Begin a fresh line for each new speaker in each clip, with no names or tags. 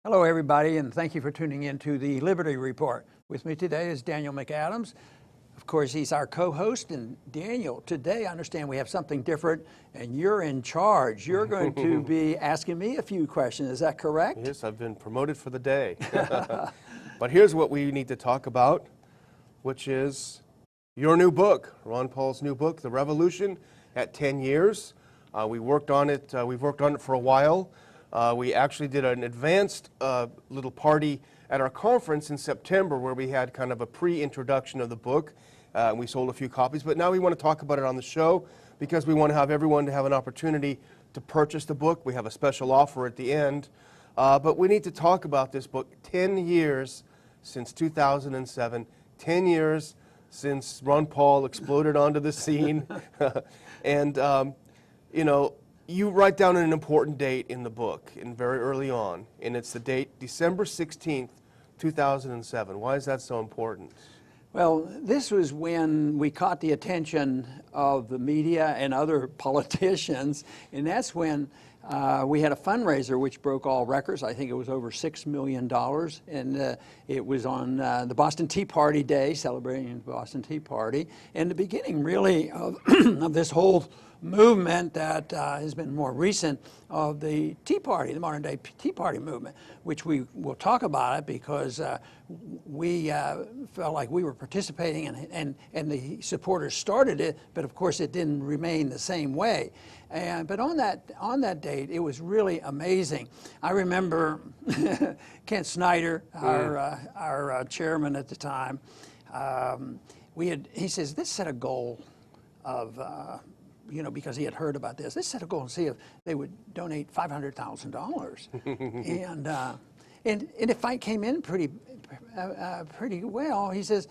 Hello, everybody, and thank you for tuning in to the Liberty Report. With me today is Daniel McAdams. Of course, he's our co-host. And Daniel, today I understand we have something different, and you're in charge. You're going to be asking me a few questions. Is that correct?
Yes, I've been promoted for the day. But here's what we need to talk about, which is your new book, Ron Paul's new book, The Revolution at 10 Years. We worked on it. We've worked on it for a while. We actually did an advanced little party at our conference in September where we had kind of a pre-introduction of the book. And we sold a few copies, but now we want to talk about it on the show because we want to have everyone to have an opportunity to purchase the book. We have a special offer at the end. But we need to talk about this book. 10 years since 2007, 10 years since Ron Paul exploded onto the scene. And, you know, you write down an important date in the book, and very early on, and it's the date December 16th, 2007. Why is that so important?
Well, this was when we caught the attention of the media and other politicians, and that's when we had a fundraiser which broke all records. I think it was over $6 million, and it was on the Boston Tea Party Day, celebrating the Boston Tea Party, and the beginning really of, of this whole movement that has been more recent of the Tea Party, the modern day Tea Party movement, which we will talk about it because we felt like we were participating and the supporters started it, but of course it didn't remain the same way. But on that date, it was really amazing. I remember Kent Snyder, our chairman at the time, he says, this set a goal of, you know, because he had heard about this, let's set a goal and see if they would donate $500,000. And if I came in pretty well, he says,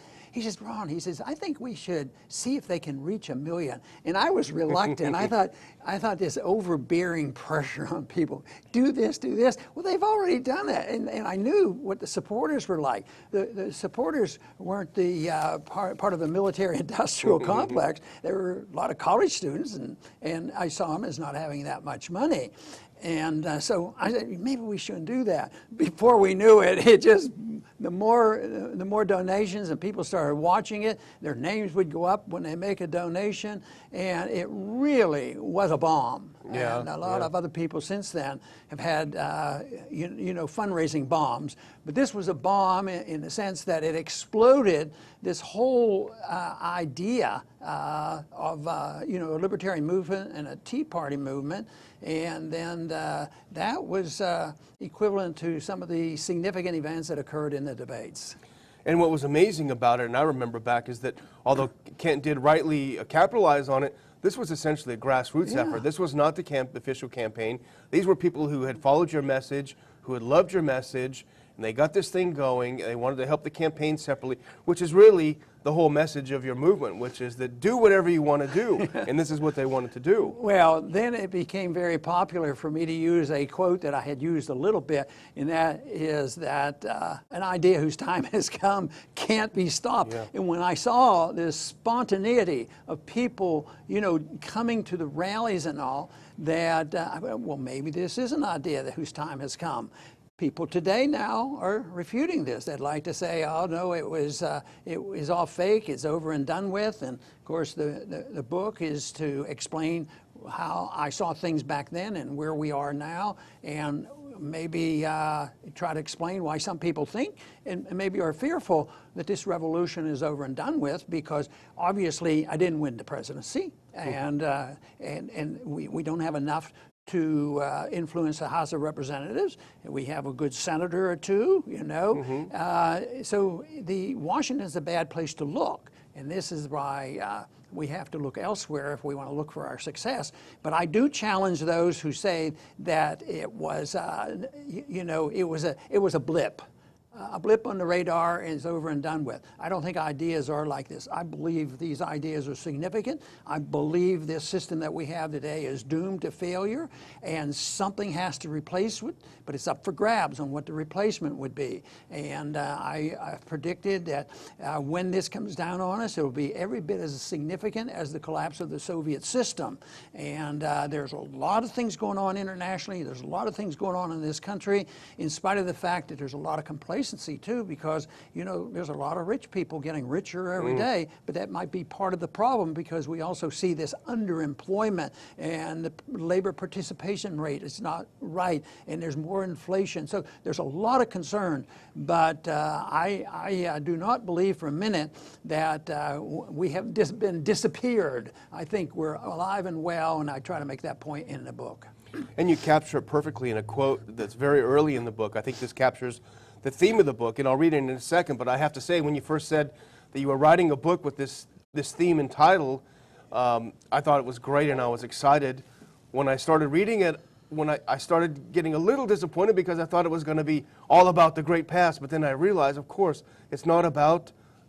Ron, he says, I think we should see if they can reach 1 million. And I was reluctant. I thought this overbearing pressure on people, do this. Well, they've already done it. And I knew what the supporters were like. The supporters weren't the part of the military-industrial complex. There were a lot of college students, and I saw them as not having that much money. And so I said, maybe we shouldn't do that. Before we knew it, the more donations and people started watching it, their names would go up when they make a donation, and it really was a bomb.
Yeah,
and a lot of other people since then have had, you know, fundraising bombs. But this was a bomb in the sense that it exploded this whole idea of, you know, a libertarian movement and a Tea Party movement. And then that was equivalent to some of the significant events that occurred in the debates.
And what was amazing about it, and I remember back, is that although Kent did rightly capitalize on it, this was essentially a grassroots effort. This was not the official campaign. These were people who had followed your message, who had loved your message, and they got this thing going. They wanted to help the campaign separately, which is really the whole message of your movement, which is that do whatever you want to do, and this is what they wanted to do.
Well, then it became very popular for me to use a quote that I had used a little bit, and that is that an idea whose time has come can't be stopped. Yeah. And when I saw this spontaneity of people, you know, coming to the rallies and all, that, well, maybe this is an idea whose time has come. People today now are refuting this. They'd like to say, oh, no, it was all fake, it's over and done with. And, of course, the book is to explain how I saw things back then and where we are now, and maybe try to explain why some people think and maybe are fearful that this revolution is over and done with, because obviously I didn't win the presidency, and we don't have enough to influence the House of Representatives. We have a good senator or two, you know. So Washington's a bad place to look, and this is why we have to look elsewhere if we want to look for our success. But I do challenge those who say that it was, you know, it was a blip. a blip on the radar and it's over and done with. I don't think ideas are like this. I believe these ideas are significant. I believe this system that we have today is doomed to failure, and something has to replace it, but it's up for grabs on what the replacement would be. And I've predicted that when this comes down on us, it will be every bit as significant as the collapse of the Soviet system. And there's a lot of things going on internationally. There's a lot of things going on in this country, in spite of the fact that there's a lot of complacency too, because there's a lot of rich people getting richer every day, but that might be part of the problem, because we also see this underemployment and the labor participation rate is not right, and there's more inflation. So there's a lot of concern, but I do not believe for a minute that we have been disappeared. I think we're alive and well, and I try to make that point in the book.
And you capture it perfectly in a quote that's very early in the book. I think this captures the theme of the book, and I'll read it in a second, but I have to say, when you first said that you were writing a book with this theme and title, I thought it was great, and I was excited. When I started reading it, I started getting a little disappointed, because I thought it was going to be all about the great past, but then I realized, of course, it's not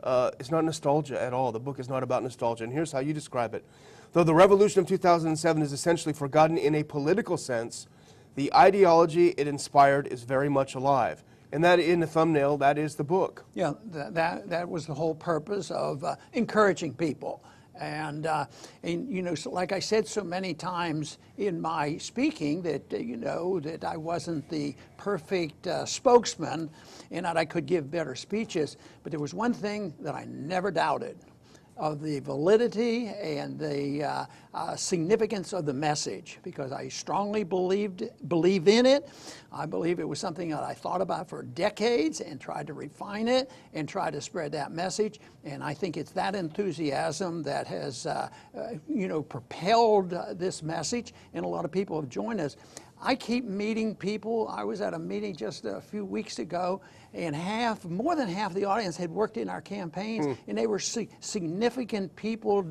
nostalgia at all. The book is not about nostalgia, and here's how you describe it. Though the revolution of 2007 is essentially forgotten in a political sense, the ideology it inspired is very much alive. And that, in the thumbnail, that is the book.
Yeah, that was the whole purpose of encouraging people. And so like I said so many times in my speaking, that that I wasn't the perfect spokesman, and that I could give better speeches. But there was one thing that I never doubted: of the validity and the significance of the message, because I strongly believe in it. I believe it was something that I thought about for decades and tried to refine it and try to spread that message. And I think it's that enthusiasm that has propelled this message, and a lot of people have joined us. I keep meeting people. I was at a meeting just a few weeks ago, and more than half the audience had worked in our campaigns, and they were significant people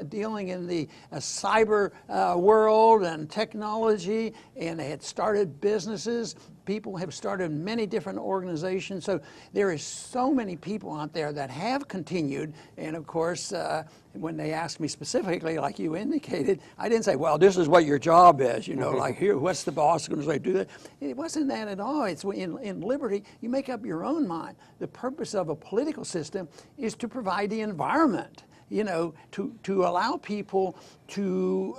dealing in the cyber world and technology, and they had started businesses. People have started many different organizations. So there is so many people out there that have continued. And of course, when they asked me specifically, like you indicated, I didn't say, well, this is what your job is, like, here, what's the boss going to say, do that? It wasn't that at all. It's in liberty, you make up your own mind. The purpose of a political system is to provide the environment, to allow people to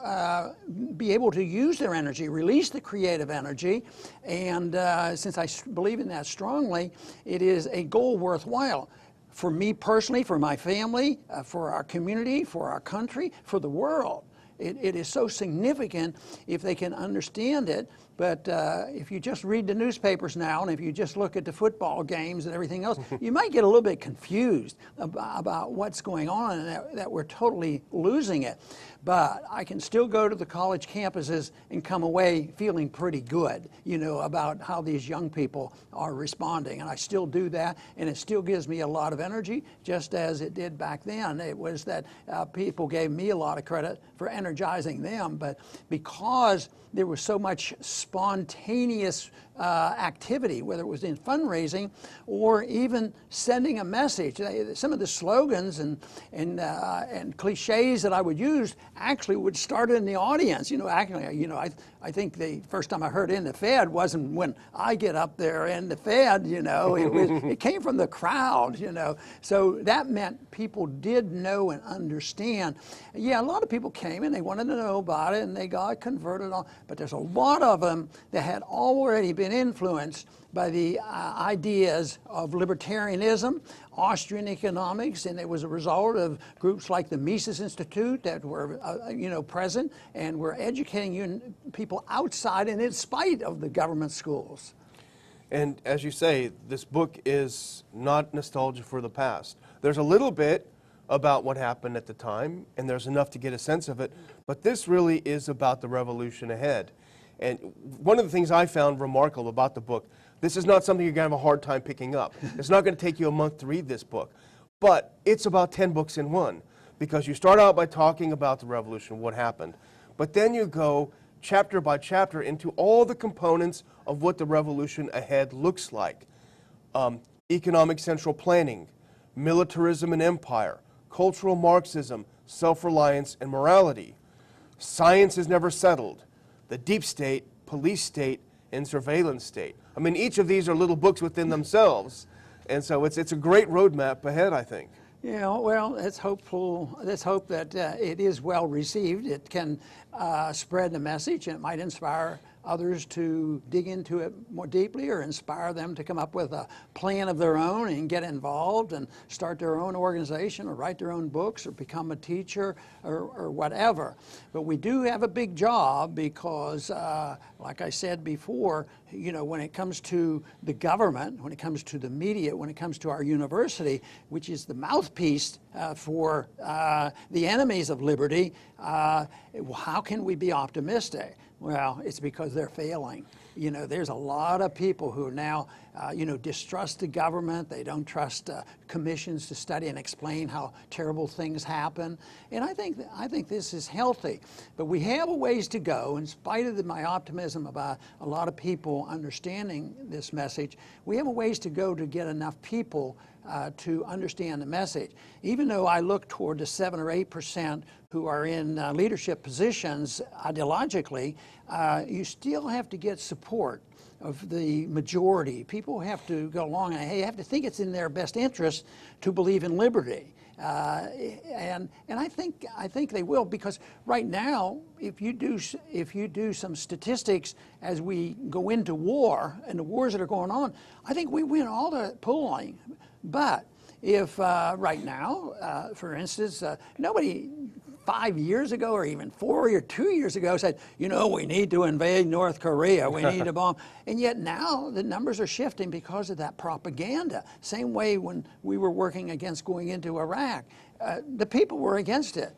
be able to use their energy, release the creative energy. And since I believe in that strongly, it is a goal worthwhile. For me personally, for my family, for our community, for our country, for the world. It is so significant if they can understand it. But if you just read the newspapers now, and if you just look at the football games and everything else, you might get a little bit confused about what's going on, and that we're totally losing it. But I can still go to the college campuses and come away feeling pretty good, about how these young people are responding. And I still do that, and it still gives me a lot of energy, just as it did back then. It was that people gave me a lot of credit for energizing them, but because there was so much spontaneous activity, whether it was in fundraising or even sending a message. Some of the slogans and cliches that I would use actually would start in the audience. I think the first time I heard "in the Fed" wasn't when I get up there in the Fed. It came from the crowd. So that meant people did know and understand. Yeah, a lot of people came and they wanted to know about it, and they got converted on. But there's a lot of them that had already been influenced by the ideas of libertarianism, Austrian economics, and it was a result of groups like the Mises Institute that were, present and were educating people outside and in spite of the government schools.
And as you say, this book is not nostalgia for the past. There's a little bit about what happened at the time, and there's enough to get a sense of it, but this really is about the revolution ahead. And one of the things I found remarkable about the book, this is not something you're going to have a hard time picking up. It's not going to take you a month to read this book, but it's about 10 books in one, because you start out by talking about the revolution, what happened, but then you go chapter by chapter into all the components of what the revolution ahead looks like. economic central planning, militarism and empire, cultural Marxism, self-reliance and morality. Science is never settled, the deep state, police state, and surveillance state. I mean, each of these are little books within themselves, and so it's a great roadmap ahead, I think.
Yeah, well, let's hopeful. Let's hope that it is well received. It can spread the message, and it might inspire others to dig into it more deeply, or inspire them to come up with a plan of their own and get involved and start their own organization, or write their own books, or become a teacher, or whatever. But we do have a big job because, like I said before, you know, when it comes to the government, when it comes to the media, when it comes to our university, which is the mouthpiece for the enemies of liberty, how can we be optimistic? Well, it's because they're failing. You know, there's a lot of people who now, you know, distrust the government. They don't trust commissions to study and explain how terrible things happen. And I think this is healthy. But we have a ways to go. In spite of my optimism about a lot of people understanding this message, we have a ways to go to get enough people to understand the message. Even though I look toward the 7 or 8% who are in leadership positions ideologically, you still have to get support of the majority. People have to go along and have to think it's in their best interest to believe in liberty. And I think they will, because right now, if you do some statistics as we go into war and the wars that are going on, I think we win all the polling. But if right now, for instance, nobody 5 years ago, or even 4 or 2 years ago, said, you know, we need to invade North Korea, we need to bomb. And yet now the numbers are shifting because of that propaganda. Same way when we were working against going into Iraq. The people were against it.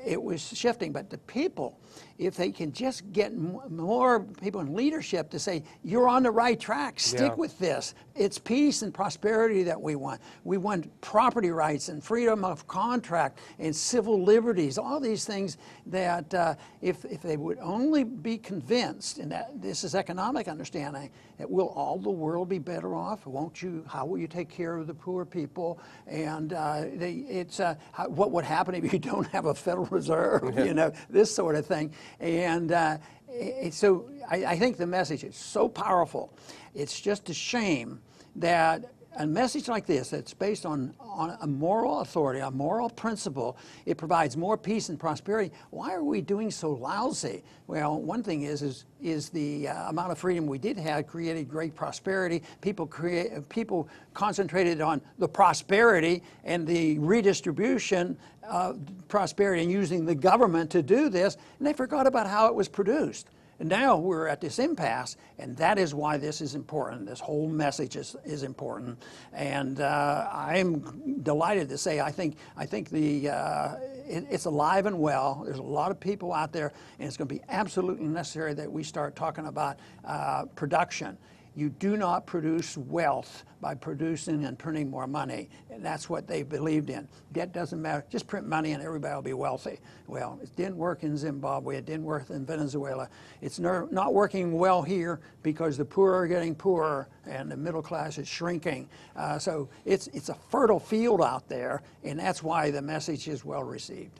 It was shifting, but the people, if they can just get more people in leadership to say, you're on the right track, stick with this. It's peace and prosperity that we want. We want property rights and freedom of contract and civil liberties, all these things that if they would only be convinced, and that this is economic understanding, that will all the world be better off? Won't you? How will you take care of the poor people? And what would happen if you don't have a Federal Reserve? You know, this sort of thing. And so I think the message is so powerful. It's just a shame that a message like this, that's based on a moral authority, a moral principle, it provides more peace and prosperity. Why are we doing so lousy? Well, one thing is the amount of freedom we did have created great prosperity. People concentrated on the prosperity and the redistribution of prosperity, and using the government to do this, and they forgot about how it was produced. And now we're at this impasse, and that is why this is important. This whole message is important, and I'm delighted to say I think it's alive and well. There's a lot of people out there, and it's going to be absolutely necessary that we start talking about production. You do not produce wealth by producing and printing more money. And that's what they believed in. Debt doesn't matter. Just print money and everybody will be wealthy. Well, it didn't work in Zimbabwe. It didn't work in Venezuela. It's not working well here because the poor are getting poorer and the middle class is shrinking. So it's a fertile field out there, and that's why the message is well received.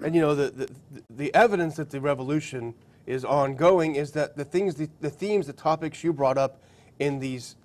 And you know, the evidence that the revolution is ongoing is that the themes, the topics you brought up in these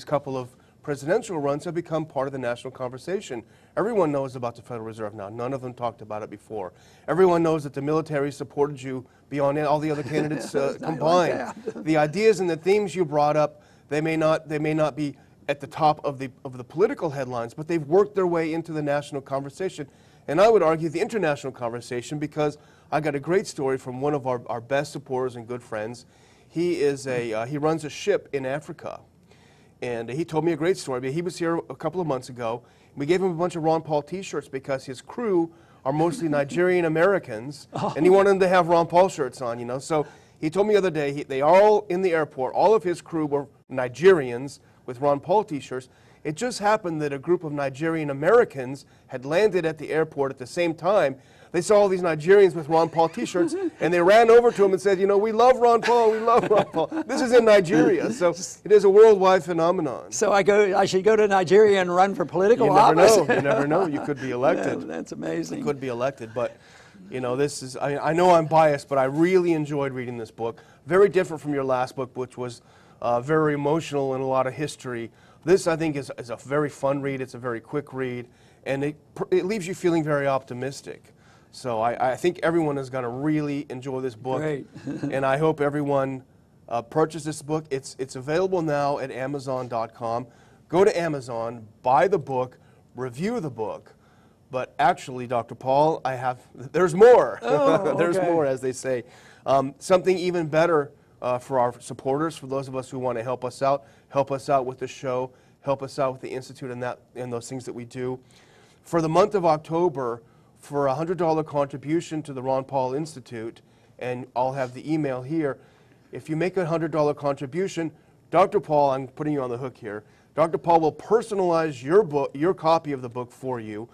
couple of presidential runs have become part of the national conversation. Everyone knows about the Federal Reserve now. None of them talked about it before. Everyone knows that the military supported you beyond all the other candidates combined. Like the ideas and the themes you brought up, they may not be at the top of the political headlines, but they've worked their way into the national conversation. And I would argue the international conversation, because I got a great story from one of our best supporters and good friends. He runs a ship in Africa, and he told me a great story. He was here a couple of months ago. We gave him a bunch of Ron Paul T-shirts because his crew are mostly Nigerian Americans, and he wanted them to have Ron Paul shirts on, you know. So he told me the other day, they all in the airport, all of his crew were Nigerians with Ron Paul T-shirts, It just happened that a group of Nigerian Americans had landed at the airport at the same time. They saw all these Nigerians with Ron Paul t-shirts, and they ran over to him and said, you know, we love Ron Paul, we love Ron Paul. This is in Nigeria, so it is a worldwide phenomenon.
So I should go to Nigeria and run for political office?
You never know. You could be elected.
Yeah, that's amazing.
You could be elected, but you know, this is, I know I'm biased, but I really enjoyed reading this book. Very different from your last book, which was very emotional and a lot of history. This, I think, is a very fun read. It's a very quick read, and it leaves you feeling very optimistic. So I think everyone is going to really enjoy this book.
Great.
And I hope everyone purchases this book. It's available now at Amazon.com. Go to Amazon, buy the book, review the book. But actually, Dr. Paul, there's more.
Oh,
There's
okay.
more, as they say. Something even better for our supporters, for those of us who want to help us out with the show, help us out with the Institute and those things that we do. For the month of October, for a $100 contribution to the Ron Paul Institute, and I'll have the email here, if you make a $100 contribution, Dr. Paul, I'm putting you on the hook here, Dr. Paul will personalize your book, your copy of the book for you.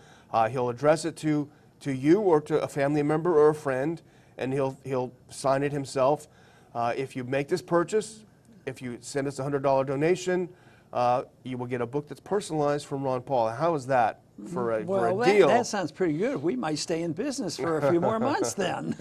He'll address it to you or to a family member or a friend, and he'll sign it himself. If you make this purchase, if you send us a $100 donation, you will get a book that's personalized from Ron Paul. How is that for a deal?
That sounds pretty good. We might stay in business for a few more months then.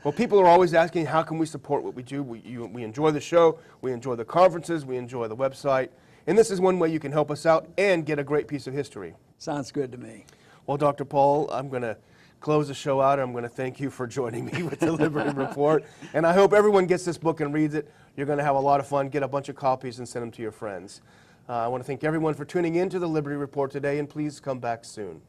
Well, people are always asking, how can we support what we do? We enjoy the show, we enjoy the conferences, we enjoy the website, and this is one way you can help us out and get a great piece of history.
Sounds good to me.
Well, Dr. Paul, I'm going to close the show out. I'm going to thank you for joining me with the Liberty Report. And I hope everyone gets this book and reads it. You're going to have a lot of fun. Get a bunch of copies and send them to your friends. I want to thank everyone for tuning in to the Liberty Report today, and please come back soon.